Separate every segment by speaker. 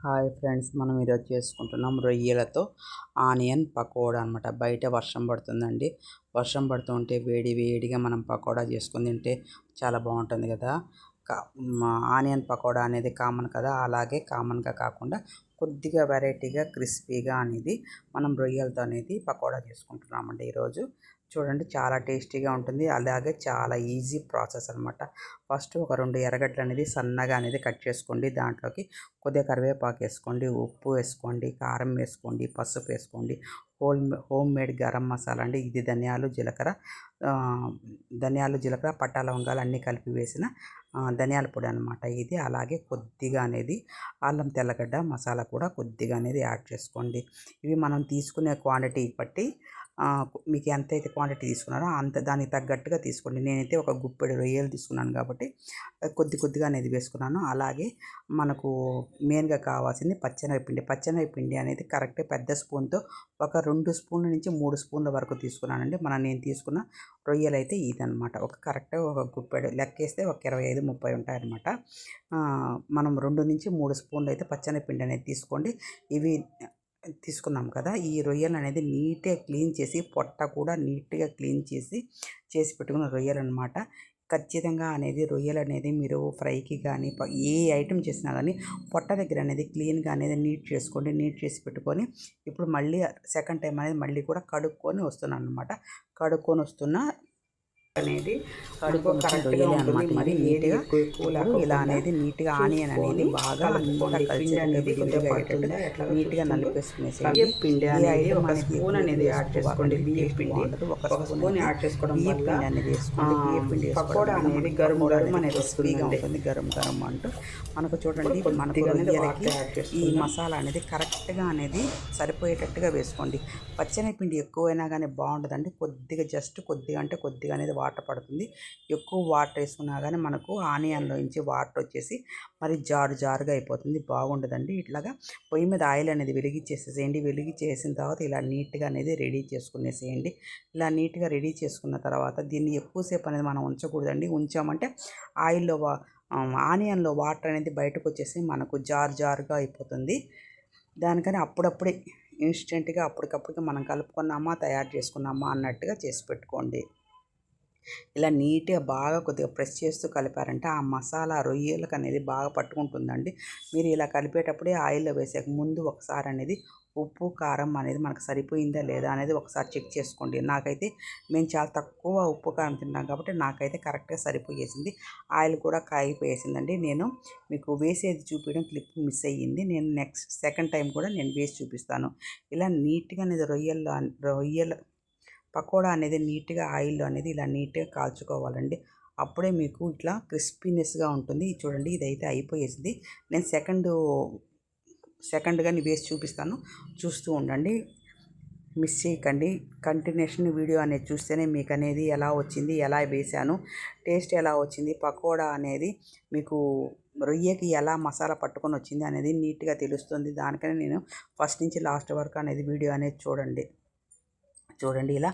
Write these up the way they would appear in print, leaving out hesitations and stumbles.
Speaker 1: Hi friends, మనం ఈరోజు చేసుకుంటున్నాం రొయ్యలతో ఆనియన్ పకోడా అనమాట. బయట వర్షం పడుతుందండి. వర్షం పడుతుంటే వేడి వేడిగా మనం పకోడా చేసుకుని తింటే చాలా బాగుంటుంది కదా. ఆనియన్ పకోడా అనేది కామన్ కదా, అలాగే కామన్గా కాకుండా కొద్దిగా వెరైటీగా క్రిస్పీగా అనేది మనం రొయ్యలతో అనేది పకోడా చేసుకుంటున్నామండి ఈరోజు. చూడండి, చాలా టేస్టీగా ఉంటుంది, అలాగే చాలా ఈజీ ప్రాసెస్ అనమాట. ఫస్ట్ ఒక 2 ఎర్రగడ్డలు అనేది సన్నగా అనేది కట్ చేసుకోండి. దాంట్లోకి కొద్దిగా కరివేపాకు వేసుకోండి, ఉప్పు వేసుకోండి, కారం వేసుకోండి, పసుపు వేసుకోండి, హోమ్ మేడ్ గరం మసాలా అండి. ఇది ధనియాలు జీలకర్ర పట్టా లవంగాలు అన్నీ కలిపి వేసిన ధనియాల పొడి అనమాట ఇది. అలాగే కొద్దిగా అనేది అల్లం తెల్లగడ్డ మసాలా కూడా కొద్దిగా అనేది యాడ్ చేసుకోండి. ఇవి మనం తీసుకునే క్వాంటిటీ బట్టి మీకు ఎంతైతే క్వాంటిటీ తీసుకున్నారో అంత దానికి తగ్గట్టుగా తీసుకోండి. నేనైతే ఒక గుప్పెడు రొయ్యలు తీసుకున్నాను కాబట్టి కొద్దిగా అనేది వేసుకున్నాను. అలాగే మనకు మెయిన్గా కావాల్సింది పచ్చెనగపిండి అనేది కరెక్ట్ పెద్ద స్పూన్తో ఒక 2 స్పూన్ల నుంచి 3 స్పూన్ల వరకు తీసుకున్నానండి. నేను తీసుకున్న రొయ్యలు అయితే ఇదనమాట. కరెక్ట్గా ఒక గుప్పెడు లెక్కేస్తే ఒక 25-30 ఉంటాయన్నమాట. మనం 2 నుంచి 3 స్పూన్లు అయితే పచ్చెనగపిండి అనేది తీసుకోండి. ఇవి తీసుకున్నాం కదా, ఈ రొయ్యలు అనేది నీట్గా క్లీన్ చేసి పొట్ట కూడా నీట్గా క్లీన్ చేసి పెట్టుకున్న రొయ్యలు అనమాట. ఖచ్చితంగా అనేది రొయ్యలు అనేది మీరు ఫ్రైకి కానీ ఏ ఐటెం చేసినా కానీ పొట్ట దగ్గర అనేది క్లీన్గా అనేది నీట్ చేసుకోండి. నీట్ చేసి పెట్టుకొని ఇప్పుడు మళ్ళీ సెకండ్ టైం అనేది మళ్ళీ కూడా కడుక్కొని వస్తున్నాను అనమాట. కడుక్కొని వస్తున్న అనేది రొయ్యలే అనమాట. మరి నీట్గా ఇలా అనేది నీట్గా ఆనియన్ అనేది బాగా కలిసి అనేది నీట్గా నలిపేసుకునేసి పిండి అనేది ఒక స్పూన్ అనేది యాడ్ చేసుకోండి. బియ్యం పిండి ఒక స్పూన్ యాడ్ చేసుకోవడం వల్ల అనేది వేసుకోండి. బియ్యం పిండి పకోడా అనేది గరం అనేది క్రిస్పీగా ఉంటుంది. గరం అంటూ మనకు చూడండి, మనకు రొయ్యలకి ఈ మసాలా అనేది కరెక్ట్గా అనేది సరిపోయేటట్టుగా వేసుకోండి. పచ్చెనగపిండి ఎక్కువైనా కానీ బాగుంటుందండి. కొద్దిగా అంటే కొద్దిగా అనేది వాటర్ పడుతుంది. ఎక్కువ వాటర్ వేసుకున్నా కానీ మనకు ఆనియన్లోంచి వాటర్ వచ్చేసి మరి జారుగా అయిపోతుంది, బాగుండదండి. ఇట్లాగా పొయ్యి మీద ఆయిల్ అనేది వెలిగించేసేసేయండి. వెలిగించేసిన తర్వాత ఇలా నీట్గా అనేది రెడీ చేసుకునేసేయండి. ఇలా నీట్గా రెడీ చేసుకున్న తర్వాత దీన్ని ఎక్కువసేపు అనేది మనం ఉంచకూడదండి. ఉంచామంటే ఆనియన్లో వాటర్ అనేది బయటకు వచ్చేసి మనకు జారుగా అయిపోతుంది. దానికని అప్పుడప్పుడే ఇన్స్టెంట్గా అప్పటికప్పుడుగా మనం కలుపుకున్నామా తయారు చేసుకున్నామా అన్నట్టుగా చేసి పెట్టుకోండి. ఇలా నీట్గా బాగా కొద్దిగా ప్రెస్ చేస్తూ కలిపారంటే ఆ మసాలా రొయ్యలకు అనేది బాగా పట్టుకుంటుందండి. మీరు ఇలా కలిపేటప్పుడే ఆయిల్లో వేసాక ముందు ఒకసారి అనేది ఉప్పు కారం అనేది మనకు సరిపోయిందా లేదా అనేది ఒకసారి చెక్ చేసుకోండి. నాకైతే మేము చాలా తక్కువ ఉప్పు కారం తింటాం కాబట్టి నాకైతే కరెక్ట్గా సరిపోయేసింది. ఆయిల్ కూడా కాగిపోయేసిందండి. నేను మీకు వేసేది చూపించడం క్లిప్ మిస్ అయ్యింది. నేను సెకండ్ టైం కూడా నేను వేసి చూపిస్తాను. ఇలా నీట్గా అనేది రొయ్యల పకోడా అనేది నీట్గా ఆయిల్లో అనేది ఇలా నీట్గా కాల్చుకోవాలండి. అప్పుడే మీకు ఇట్లా క్రిస్పీనెస్గా ఉంటుంది. చూడండి, ఇదైతే అయిపోయేసింది. నేను సెకండ్గా వేసి చూపిస్తాను, చూస్తూ ఉండండి, మిస్ చేయకండి. కంటిన్యూషన్ వీడియో అనేది చూస్తేనే మీకు అనేది ఎలా వచ్చింది, ఎలా వేసాను, టేస్ట్ ఎలా వచ్చింది, పకోడా అనేది మీకు రొయ్యకి ఎలా మసాలా పట్టుకొని వచ్చింది అనేది నీట్గా తెలుస్తుంది. దానికనే నేను ఫస్ట్ నుంచి లాస్ట్ వరకు అనేది వీడియో అనేది చూడండి. ఇలా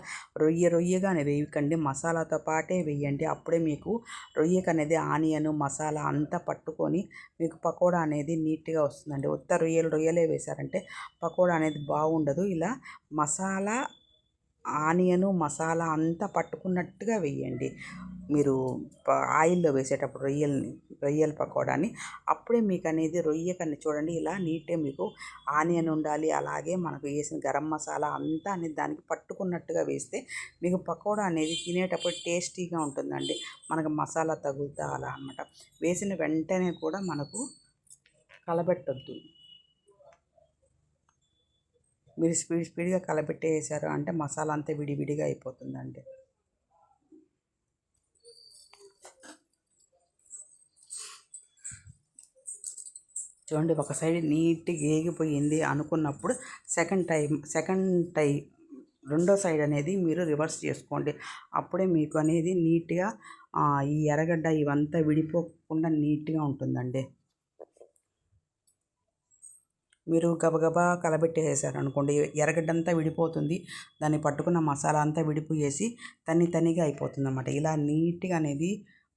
Speaker 1: రొయ్యగానే వేయకండి, మసాలాతో పాటే వేయండి. అప్పుడే మీకు రొయ్యకు అనేది ఆనియన్ మసాలా అంతా పట్టుకొని మీకు పకోడా అనేది నీట్గా వస్తుందండి. ఉత్త రొయ్యలే వేశారంటే పకోడా అనేది బాగుండదు. ఇలా ఆనియను మసాలా అంతా పట్టుకున్నట్టుగా వేయండి మీరు ఆయిల్లో వేసేటప్పుడు రొయ్యల పకోడాని. అప్పుడే మీకు అనేది రొయ్యకని చూడండి, ఇలా నీట్గా మీకు ఆనియన్ ఉండాలి. అలాగే మనకు వేసిన గరం మసాలా అంతా అనేది దానికి పట్టుకున్నట్టుగా వేస్తే మీకు పకోడా అనేది తినేటప్పుడు టేస్టీగా ఉంటుందండి. మనకు మసాలా తగులుతా అలా అన్నమాట. వేసిన వెంటనే కూడా మనకు కలబెట్టొద్దు. మీరు స్పీడ్గా కలబెట్టేసారు అంటే మసాలా అంతా విడివిడిగా అయిపోతుందండి. చూడండి, ఒక సైడ్ నీట్గా ఏగిపోయింది అనుకున్నప్పుడు రెండో సైడ్ అనేది మీరు రివర్స్ చేసుకోండి. అప్పుడే మీకు అనేది నీట్గా ఈ ఎర్రగడ్డ ఇవంతా విడిపోకుండా నీట్గా ఉంటుందండి. మీరు గబగబా కలబెట్టేసారు అనుకోండి, ఎర్రగడ్డంతా విడిపోతుంది, దాన్ని పట్టుకున్న మసాలా అంతా విడిపోయేసి తనిగా అయిపోతుంది అన్నమాట. ఇలా నీట్గా అనేది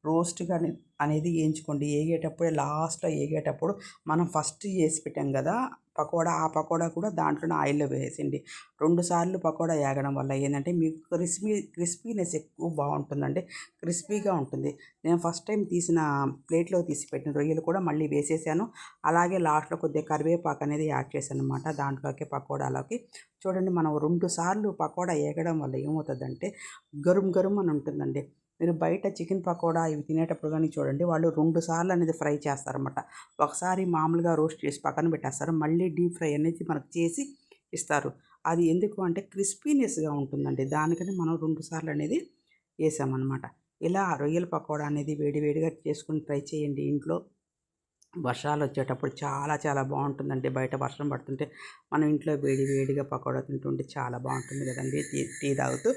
Speaker 1: రోస్ట్గా అనేది వేయించుకోండి. ఏగేటప్పుడే లాస్ట్లో ఏగేటప్పుడు మనం ఫస్ట్ చేసి పెట్టాం కదా పకోడా, ఆ పకోడా కూడా దాంట్లోనే ఆయిల్లో వేసేయండి. 2 సార్లు పకోడా ఏగడం వల్ల ఏంటంటే మీకు క్రిస్పీనెస్ ఎక్కువ బాగుంటుందండి, క్రిస్పీగా ఉంటుంది. నేను ఫస్ట్ టైం తీసిన ప్లేట్లో తీసి పెట్టిన రొయ్యలు కూడా మళ్ళీ వేసేసాను. అలాగే లాస్ట్లో కొద్దిగా కరివేపాకు అనేది యాడ్ చేశాను అనమాట దాంట్లోకి, పకోడాలోకి. చూడండి, మనం 2 సార్లు పకోడా ఏగడం వల్ల ఏమవుతుందంటే గరుం గరుం అని ఉంటుందండి. మీరు బయట చికెన్ పకోడా ఇవి తినేటప్పుడు కానీ చూడండి, వాళ్ళు 2 సార్లు అనేది ఫ్రై చేస్తారన్నమాట. ఒకసారి మామూలుగా రోస్ట్ చేసి పక్కన పెట్టేస్తారు, మళ్ళీ డీప్ ఫ్రై అనేది మనకు చేసి ఇస్తారు. అది ఎందుకు అంటే క్రిస్పీనెస్గా ఉంటుందండి, దానికని మనం 2 సార్లు అనేది వేసామన్నమాట. ఇలా రొయ్యల పకోడా అనేది వేడి వేడిగా చేసుకొని ట్రై చేయండి ఇంట్లో. వర్షాలు వచ్చేటప్పుడు చాలా చాలా బాగుంటుందండి. బయట వర్షం పడుతుంటే మనం ఇంట్లో వేడి వేడిగా పకోడా తింటుంటే చాలా బాగుంటుంది కదండి, టీ టీ తాగుతూ.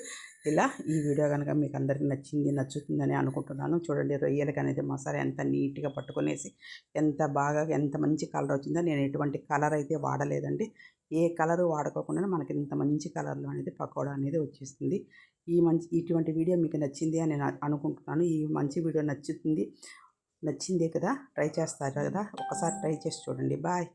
Speaker 1: ఇలా ఈ వీడియో కనుక మీకు అందరికీ నచ్చుతుందని అనుకుంటున్నాను. చూడండి, రొయ్యలకి అనేది మసాలా ఎంత నీట్గా పట్టుకునేసి ఎంత బాగా ఎంత మంచి కలర్ వచ్చిందో. నేను ఎటువంటి కలర్ అయితే వాడలేదండి. ఏ కలరు వాడుకోకుండా మనకి ఇంత మంచి కలర్లో అనేది పకోడా అనేది వచ్చేస్తుంది. ఇటువంటి వీడియో మీకు నచ్చింది అని నేను అనుకుంటున్నాను. ఈ మంచి వీడియో నచ్చిందే కదా, ట్రై చేస్తారు కదా, ఒకసారి ట్రై చేసి చూడండి. బాయ్.